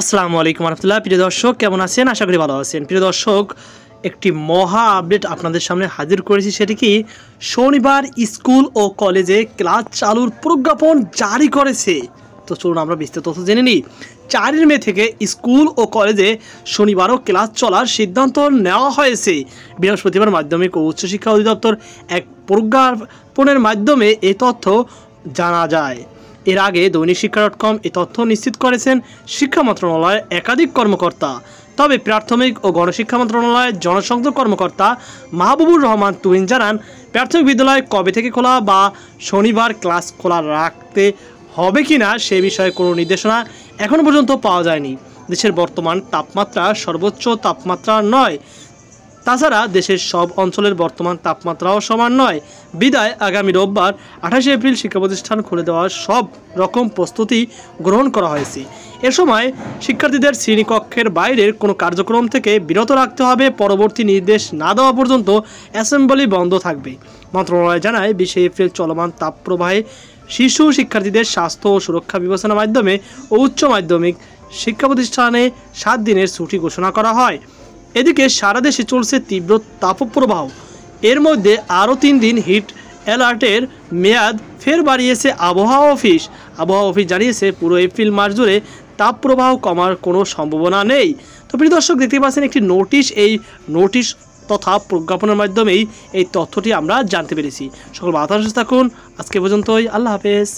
আসসালামু আলাইকুম রহমতুল্লাহ। প্রিয় দর্শক, কেমন আছেন? আশা করি ভালো আছেন। প্রিয় দর্শক, একটি মহা আপডেট আপনাদের সামনে হাজির করেছি। সেটি কি, শনিবার স্কুল ও কলেজে ক্লাস চালুর প্রজ্ঞাপন জারি করেছে। তো চলুন আমরা বিস্তারিত তথ্য জেনে নিই। 4 মে থেকে স্কুল ও কলেজে শনিবারও ক্লাস চলার সিদ্ধান্ত নেওয়া হয়েছে। বৃহস্পতিবার মাধ্যমিক ও উচ্চশিক্ষা অধিদপ্তর এক প্রজ্ঞাপনের মাধ্যমে এই তথ্য জানা যায়। এর আগে দৈনিক শিক্ষা.com এই তথ্য নিশ্চিত করেছেন শিক্ষা মন্ত্রণালয়ের একাধিক কর্মকর্তা। তবে প্রাথমিক ও গণশিক্ষা মন্ত্রণালয়ের জনসংযোগ কর্মকর্তা মাহবুবুর রহমান তুহিন জানান, প্রাথমিক বিদ্যালয় কবে থেকে খোলা বা শনিবার ক্লাস খোলা রাখতে হবে কিনা সে বিষয়ে কোনো নির্দেশনা এখনও পর্যন্ত পাওয়া যায়নি। দেশের বর্তমান তাপমাত্রা সর্বোচ্চ তাপমাত্রা নয়। তাছাড়া দেশের সব অঞ্চলের বর্তমান তাপমাত্রাও সমান নয়। বিদায় আগামী রোববার 28 এপ্রিল শিক্ষা প্রতিষ্ঠান খুলে দেওয়ার সব রকম প্রস্তুতি গ্রহণ করা হয়েছে। এ সময় শিক্ষার্থীদের শ্রেণীকক্ষের বাইরের কোনো কার্যক্রম থেকে বিরত রাখতে হবে। পরবর্তী নির্দেশ না দেওয়া পর্যন্ত অ্যাসেম্বলি বন্ধ থাকবে। মন্ত্রণালয় জানায়, 20 এপ্রিল চলমান তাপপ্রবাহে শিশু শিক্ষার্থীদের স্বাস্থ্য ও সুরক্ষা বিবেচনার মাধ্যমে ও উচ্চ মাধ্যমিক শিক্ষা প্রতিষ্ঠানে 7 দিনের ছুটি ঘোষণা করা হয়। এদিকে সারা দেশে চলছে তীব্র তাপপ্রবাহ। এর মধ্যে আরও 3 দিন হিট অ্যালার্টের মেয়াদ ফের বাড়িয়েছে আবহাওয়া অফিস। আবহাওয়া অফিস জানিয়েছে, পুরো এপ্রিল মাস জুড়ে তাপপ্রবাহ কমার কোনো সম্ভাবনা নেই। তো প্রিয় দর্শক, দেখতে পাচ্ছেন একটি নোটিশ। এই নোটিশ তথা প্রজ্ঞাপনের মাধ্যমেই এই তথ্যটি আমরা জানতে পেরেছি। সকল বাতাস থাকুন। আজকে পর্যন্তই। আল্লাহ হাফেজ।